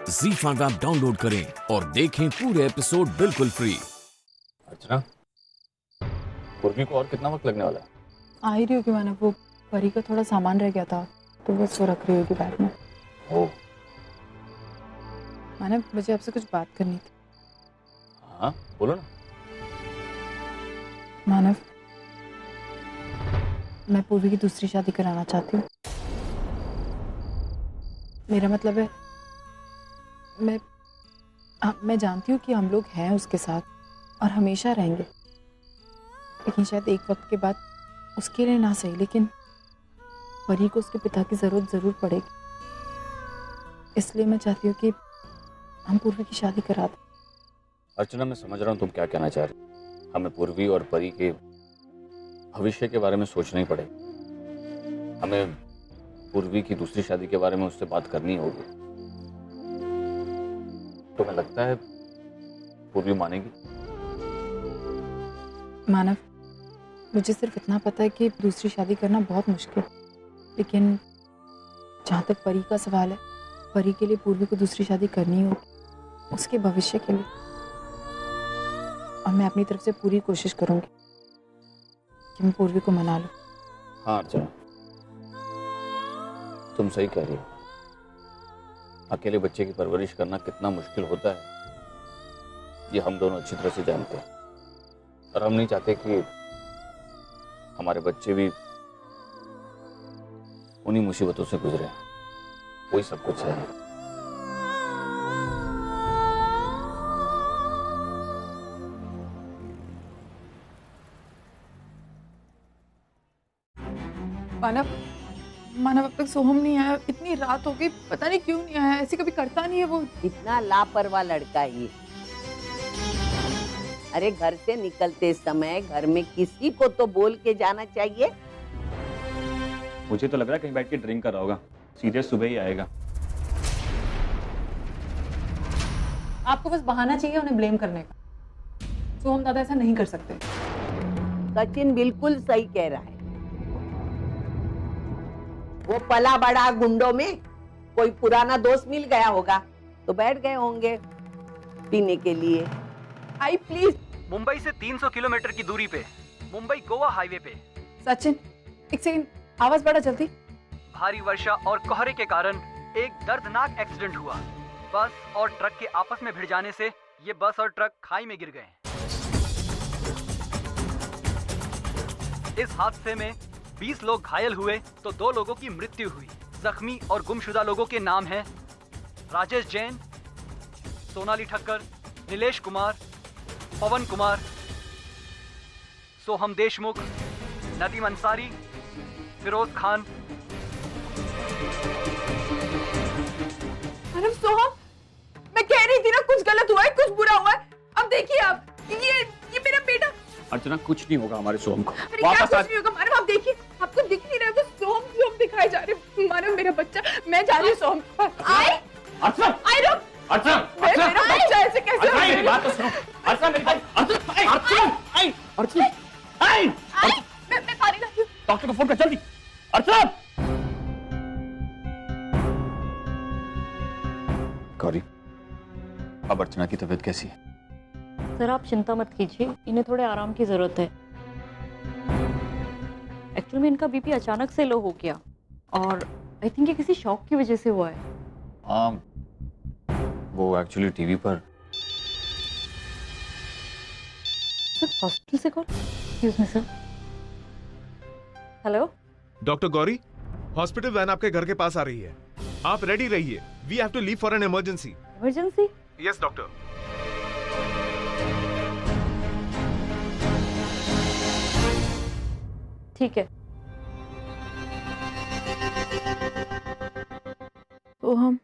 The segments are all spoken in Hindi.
ZEE5 ऐप डाउनलोड करें और देखें पूरे एपिसोड बिल्कुल फ्री। अर्चना, पूर्वी को और कितना वक्त लगने वाला है? आ ही रही होगी मैंने, वो परी का थोड़ा सामान रह गया था तो बस वो रख रही होगी बैग में। ओह, मैंने मुझे आपसे कुछ बात करनी थी। हाँ बोलो ना। मानव, मैं पूर्वी की दूसरी शादी कराना चाहती हूँ। मेरा मतलब है, मैं जानती हूँ कि हम लोग हैं उसके साथ और हमेशा रहेंगे, लेकिन शायद एक वक्त के बाद उसके लिए ना सही, लेकिन परी को उसके पिता की जरूरत जरूर पड़ेगी। इसलिए मैं चाहती हूँ कि हम पूर्वी की शादी करा दें। अर्चना, मैं समझ रहा हूँ तुम क्या कहना चाह रही हो। हमें पूर्वी और परी के भविष्य के बारे में सोचना ही पड़ेगा। हमें पूर्वी की दूसरी शादी के बारे में उससे बात करनी होगी। तुम्हें लगता है पूर्वी मानेगी? मानव, मुझे सिर्फ इतना पता है कि दूसरी शादी करना बहुत मुश्किल, लेकिन जहाँ तक परी का सवाल है, परी के लिए पूर्वी को दूसरी शादी करनी होगी, उसके भविष्य के लिए। और मैं अपनी तरफ से पूरी कोशिश करूंगी कि मैं पूर्वी को मना लूं। हाँ अर्चना, तुम सही कह रही हो। अकेले बच्चे की परवरिश करना कितना मुश्किल होता है, ये हम दोनों अच्छी तरह से जानते हैं। और हम नहीं चाहते कि हमारे बच्चे भी उन्हीं मुसीबतों से गुजरे। वही सब कुछ है। मानव अब तक सोहम नहीं आया, इतनी रात हो गई, पता नहीं क्यों नहीं आया। ऐसे कभी करता नहीं है वो। इतना लापरवाह लड़का ये। अरे घर से निकलते समय घर में किसी को तो बोल के जाना चाहिए। मुझे तो लग रहा है कहीं बैठ के ड्रिंक कर रहा होगा, सीधे सुबह ही आएगा। आपको बस बहाना चाहिए उन्हें ब्लेम करने का। तो हम दादा ऐसा नहीं कर सकते। सचिन बिल्कुल सही कह रहा है। वो पला बड़ा गुंडों में कोई पुराना दोस्त मिल गया होगा तो बैठ गए होंगे पीने के लिए। आई प्लीज। मुंबई से 300 किलोमीटर की दूरी पे, मुंबई गोवा हाईवे पे सचिन, एक सेकंड, आवाज बढ़ा जल्दी। भारी वर्षा और कोहरे के कारण एक दर्दनाक एक्सीडेंट हुआ। बस और ट्रक के आपस में भिड़ जाने से ये बस और ट्रक खाई में गिर गए। इस हादसे में 20 लोग घायल हुए तो 2 लोगों की मृत्यु हुई। जख्मी और गुमशुदा लोगों के नाम हैं राजेश जैन, सोनाली ठक्कर, नीलेश कुमार, पवन कुमार, सोहम देशमुख, नदीम अंसारी, फिरोज खान। अरे सोहम, मैं कह रही थी ना कुछ गलत हुआ है, कुछ बुरा हुआ है। अब देखिए आप, ये मेरा बेटा। अर्चना, कुछ नहीं होगा हमारे सोहम को। अरे क्या कुछ नहीं होगा मानव? आप देखिए, आपको दिख नहीं रहा है, वो सोहम दिखाई जा रहे। मानव मेरा बच्चा, मैं जा रही हूँ सोहम। आए अर्चना, आए रुक। अर्चना, मेरा बच्चा ऐसे कैसे? अर्चना मेरी बात तो सुनो। अर्चना मेरी बात, अर्चना, अर्चना, मैं पानी लाती हूँ। डॉक्टर को फोन कर जल्दी। अर्चना। गौरी, अब अर्चना की तबीयत कैसी है? सर आप चिंता मत कीजिए, इन्हें थोड़े आराम की जरूरत है। एक्चुअली में इनका बीपी अचानक से लो हो गया और आई थिंक ये किसी शॉक की वजह से हुआ है। हाँ, वो एक्चुअली टीवी पर। सर हॉस्पिटल से call. Excuse me sir. Hello doctor Gauri, hospital van आपके घर के पास आ रही है। आप रेडी रहिए। We have to leave for an emergency. Emergency? Yes doctor. ठीक है। तो हम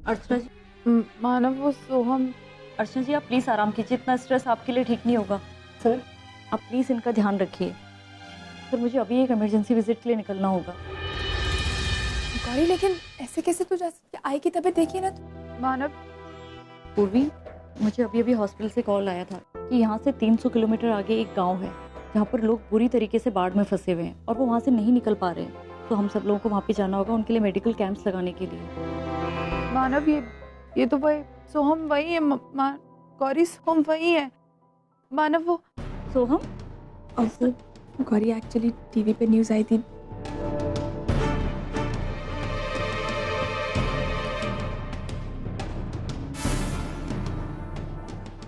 अर्चना जी। मानव, वो सोहम। अर्चना जी आप प्लीज आराम कीजिए, इतना स्ट्रेस आपके लिए ठीक नहीं होगा। सर आप प्लीज इनका ध्यान रखिए। सर मुझे अभी एक इमरजेंसी विजिट के लिए निकलना होगा। गौरी, लेकिन ऐसे कैसे तू जा सकती? आई की तबीयत देखिए ना। मानव, पूर्वी, मुझे अभी अभी हॉस्पिटल से कॉल आया था कि यहाँ से 300 किलोमीटर आगे एक गांव है जहाँ पर लोग बुरी तरीके से बाढ़ में फंसे हुए हैं और वो वहाँ से नहीं निकल पा रहे हैं। तो हम सब लोगों को वहाँ पे जाना होगा उनके लिए मेडिकल कैंप्स लगाने के लिए। मानव, ये तो भाई सोहम वही है। गौरी, सोहम वही है। मानव, वो सोहम? और सर, गौरी एक्चुअली टीवी पे न्यूज़ आई थी।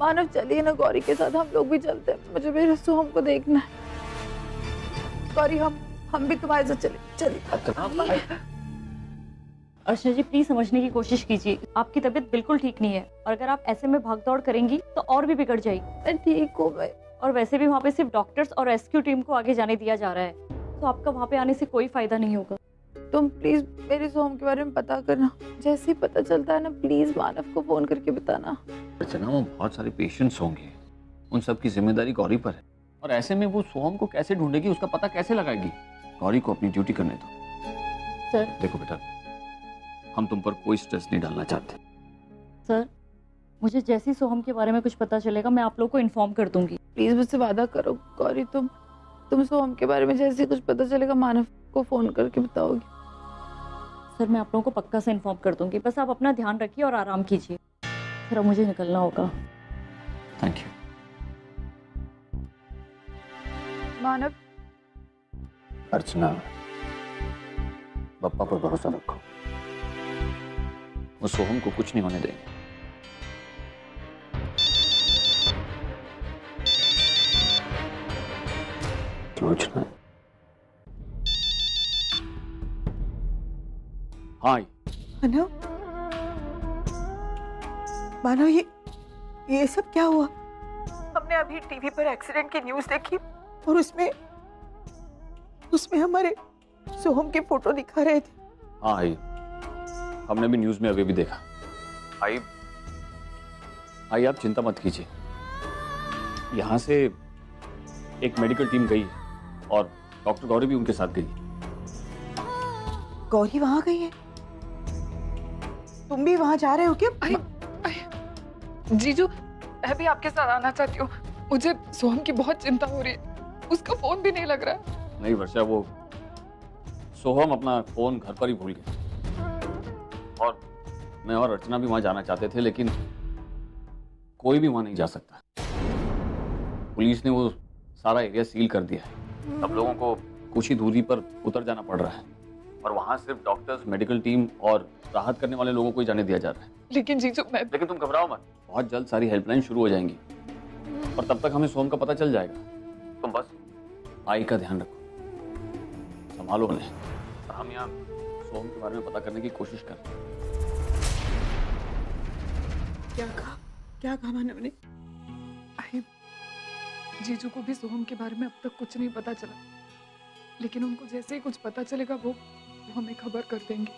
मानव चलिए ना, गौरी के साथ हम लोग भी चलते हैं। मुझे मेरे सोहम को देखना है। गौरी, हम भी तुम्हारे साथ चलिए। अर्चना जी प्लीज समझने की कोशिश कीजिए, आपकी तबीयत बिल्कुल ठीक नहीं है और अगर आप ऐसे में भाग दौड़ करेंगी तो और भी बिगड़ जाएगी। मैं ठीक हूँ भाई। और वैसे भी वहाँ पे सिर्फ डॉक्टर्स और रेस्क्यू टीम को आगे जाने दिया जा रहा है, तो आपका वहाँ पे आने से कोई फायदा नहीं होगा। तुम प्लीज मेरे सोहम के बारे में पता करना। जैसे ही पता चलता है ना, प्लीज मानव को फोन करके बताना। अर्चना, वो बहुत सारे पेशेंट्स होंगे, उन सब की जिम्मेदारी गौरी पर है। और ऐसे में वो सोहम को कैसे ढूंढेगी, उसका पता कैसे लगाएगी? गौरी को अपनी ड्यूटी करने दो। सर देखो बेटा, हम तुम पर कोई स्ट्रेस नहीं डालना चाहते। सर, मुझे जैसे ही सोहम के बारे में कुछ पता चलेगा मैं आप लोग को इन्फॉर्म कर दूंगी। प्लीज मुझसे वादा करो गौरी, तुम सोहम के बारे में जैसे ही कुछ पता चलेगा मानव को फोन करके बताओगी। सर मैं आप लोगों को पक्का से इन्फॉर्म कर दूंगी, बस आप अपना ध्यान रखिए और आराम कीजिए। सर अब मुझे निकलना होगा। Thank you. मानव, अर्चना, पप्पा पर भरोसा रखो, वो सोहम को कुछ नहीं होने देंगे। सोचना। हाय मानव, मानव, ये सब क्या हुआ? हमने अभी टीवी पर एक्सीडेंट की न्यूज़ देखी और उसमें हमारे सोहम के फोटो दिखा रहे थे। हाँ आई, हमने भी न्यूज में अभी भी देखा। आई आप चिंता मत कीजिए, यहाँ से एक मेडिकल टीम गई है और डॉक्टर गौरी भी उनके साथ गई। गौरी वहां गई है? तुम भी वहां जा रहे हो क्या? जीजू, मैं भी आपके साथ आना चाहती हूँ। मुझे सोहम की बहुत चिंता हो रही है, उसका फोन भी नहीं लग रहा है। नहीं वर्षा, वो सोहम अपना फोन घर पर ही भूल गया और मैं और अर्चना भी वहां जाना चाहते थे, लेकिन कोई भी वहां नहीं जा सकता। पुलिस ने वो सारा एरिया सील कर दिया है। अब लोगों को कुछ ही दूरी पर उतर जाना पड़ रहा है और वहां सिर्फ डॉक्टर्स, मेडिकल टीम और राहत करने वाले लोगों को ही जाने दिया जा रहा है। लेकिन जीजू लेकिन तुम घबराओ मत, बहुत जल्द सारी हेल्पलाइन शुरू हो जाएंगी और तब तक हमें सोहम का पता चल जाएगा। तुम बस आई का ध्यान रखो, संभालो उन्हें और हम यहाँ सोहम के बारे में पता करने की कोशिश कर रहे हैं। क्या कहा मानव ने? जीजू को भी सोहम के बारे में अब तक कुछ नहीं पता चला, लेकिन उनको जैसे ही कुछ पता चलेगा वो हमें खबर कर देंगे।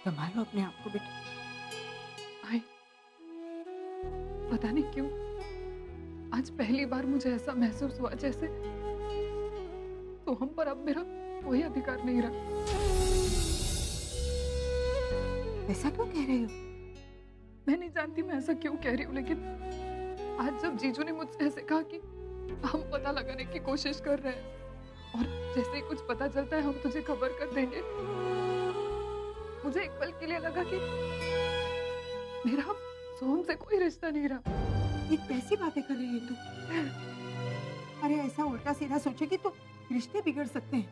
संभालो अपने आप को बेटा। पता नहीं क्यों आज पहली बार मुझे ऐसा महसूस हुआ जैसे सोहम पर अब मेरा कोई अधिकार नहीं रहा। ऐसा क्यों कह रहे हो? मैं नहीं जानती मैं ऐसा क्यों कह रही हूँ, लेकिन आज जब जीजू ने मुझसे ऐसे कहा कि हम पता लगाने की कोशिश कर रहे हैं और जैसे ही कुछ पता चलता है हम तुझे खबर कर देंगे, मुझे एक पल के लिए लगा कि मेरा सोहम से कोई रिश्ता नहीं रहा। ये कैसी बातें कर रही है तू? अरे ऐसा उल्टा सीधा सोचेगी तो रिश्ते बिगड़ सकते हैं।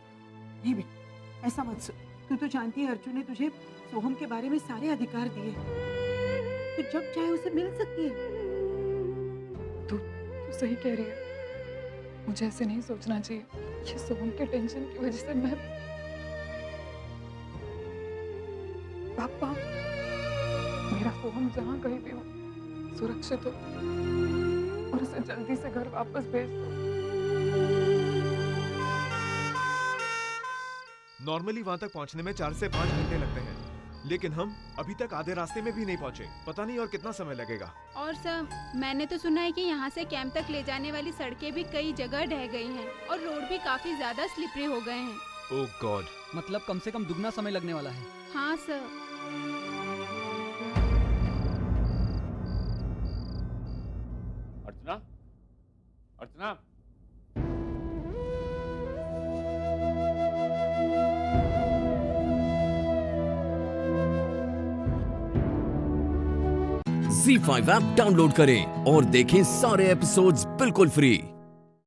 नहीं बेटा, ऐसा मत सोच। तू तो जानती है अर्जुन ने तुझे सोहम के बारे में सारे अधिकार दिए, तू जब चाहे उसे मिल सकती है। तू सही कह रही है, मुझे ऐसे नहीं सोचना चाहिए। ये सोहम के टेंशन की वजह से मैं पापा, मेरा सोहम जहाँ कहीं भी हो सुरक्षित हो और उसे जल्दी से घर वापस भेज दो। नॉर्मली वहां तक पहुंचने में 4 से 5 घंटे लगते हैं, लेकिन हम अभी तक आधे रास्ते में भी नहीं पहुंचे। पता नहीं और कितना समय लगेगा। और सर, मैंने तो सुना है कि यहाँ से कैंप तक ले जाने वाली सड़कें भी कई जगह ढह गई हैं और रोड भी काफी ज्यादा स्लिपरी हो गए हैं। ओह गॉड, मतलब कम से कम दुगना समय लगने वाला है। हाँ सर। अर्चना, अर्चना, ZEE5 ऐप डाउनलोड करें और देखें सारे एपिसोड्स बिल्कुल फ्री।